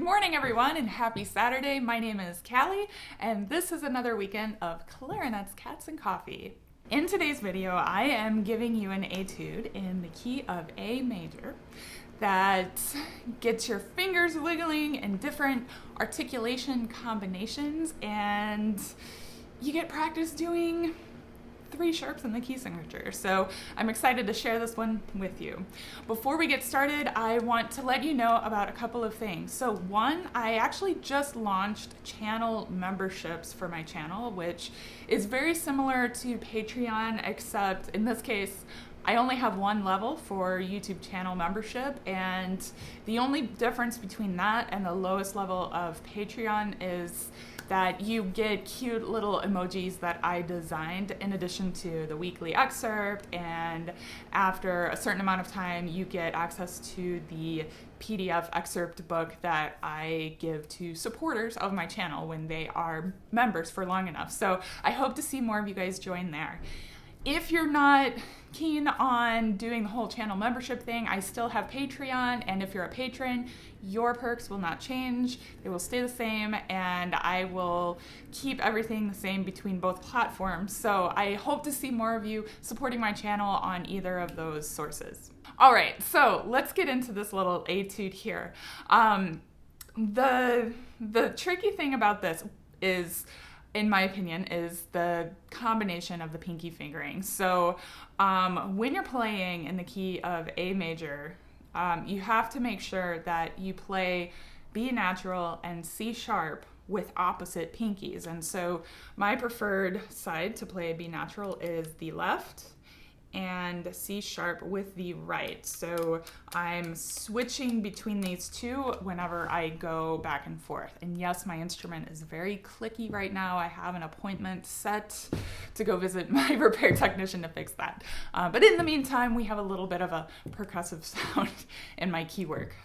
morning, everyone, and happy Saturday. My name is Callie, and this is another weekend of Clarinets, Cats, and Coffee. In today's video, I am giving you an etude in the key of A major that gets your fingers wiggling in different articulation combinations, and you get practice doing 3 sharps in the key signature. So I'm excited to share this one with you. Before we get started, I want to let you know about a couple of things. So one, I actually just launched channel memberships for my channel, which is very similar to Patreon, except in this case, I only have one level for YouTube channel membership, and the only difference between that and the lowest level of Patreon is that you get cute little emojis that I designed in addition to the weekly excerpt, and after a certain amount of time you get access to the PDF excerpt book that I give to supporters of my channel when they are members for long enough. So I hope to see more of you guys join there. If you're not keen on doing the whole channel membership thing, I still have Patreon, and if you're a patron, your perks will not change. They will stay the same, and I will keep everything the same between both platforms. So I hope to see more of you supporting my channel on either of those sources. All right, so let's get into this little etude here. The tricky thing about this is, in my opinion, is the combination of the pinky fingering. So when you're playing in the key of A major, you have to make sure that you play B natural and C sharp with opposite pinkies. And so my preferred side to play B natural is the left, and C sharp with the right. So I'm switching between these two whenever I go back and forth. And yes, my instrument is very clicky right now. I have an appointment set to go visit my repair technician to fix that. But in the meantime, we have a little bit of a percussive sound in my key work.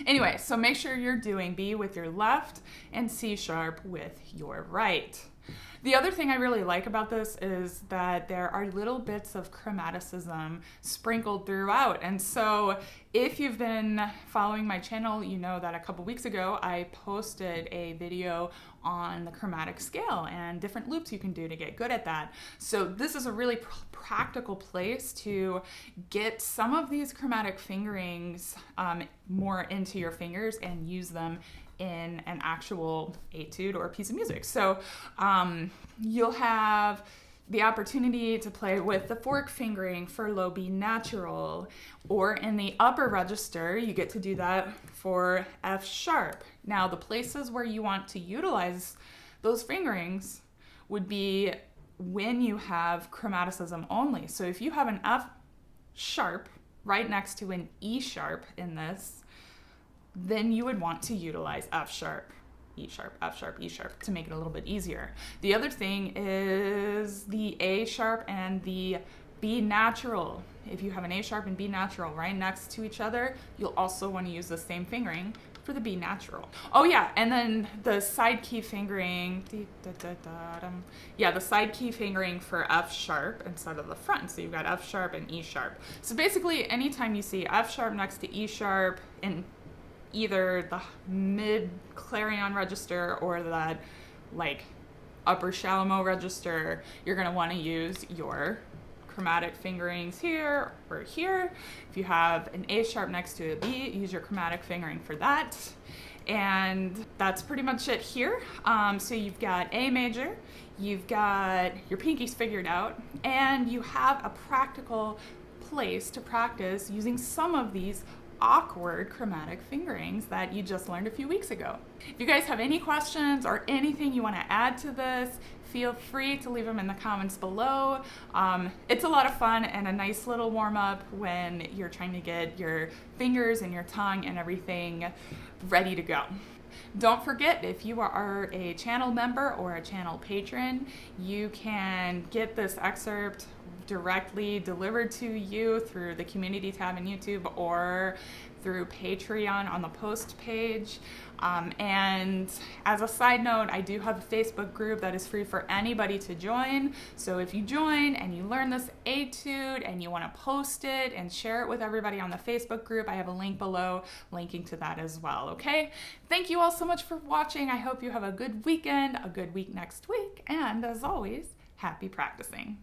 Anyway, so make sure you're doing B with your left and C sharp with your right. The other thing I really like about this is that there are little bits of chromaticism sprinkled throughout. And so if you've been following my channel, you know that a couple weeks ago I posted a video on the chromatic scale and different loops you can do to get good at that. So this is a really practical place to get some of these chromatic fingerings more into your fingers and use them in an actual etude or a piece of music. So you'll have the opportunity to play with the fork fingering for low B natural, or in the upper register, you get to do that for F sharp. Now, the places where you want to utilize those fingerings would be when you have chromaticism only. So if you have an F sharp right next to an E sharp in this, then you would want to utilize F sharp, E sharp, F sharp, E sharp to make it a little bit easier. The other thing is the A sharp and the B natural. If you have an A sharp and B natural right next to each other, you'll also want to use the same fingering for the B natural. Oh yeah, and then the side key fingering, the side key fingering for F sharp instead of the front. So you've got F sharp and E sharp. So basically, anytime you see F sharp next to E sharp in either the mid clarion register or that like upper chalumeau register, you're going to want to use your chromatic fingerings here or here. If you have an A sharp next to a B, use your chromatic fingering for that. And that's pretty much it here. So you've got A major, you've got your pinkies figured out, and you have a practical place to practice using some of these awkward chromatic fingerings that you just learned a few weeks ago. If you guys have any questions or anything you want to add to this, feel free to leave them in the comments below. It's a lot of fun and a nice little warm-up when you're trying to get your fingers and your tongue and everything ready to go. Don't forget, if you are a channel member or a channel patron, you can get this excerpt directly delivered to you through the community tab in YouTube or through Patreon on the post page. And as a side note, I do have a Facebook group that is free for anybody to join. So if you join and you learn this etude and you want to post it and share it with everybody on the Facebook group, I have a link below linking to that as well, okay? Thank you all so much for watching. I hope you have a good weekend, a good week next week, and as always, happy practicing.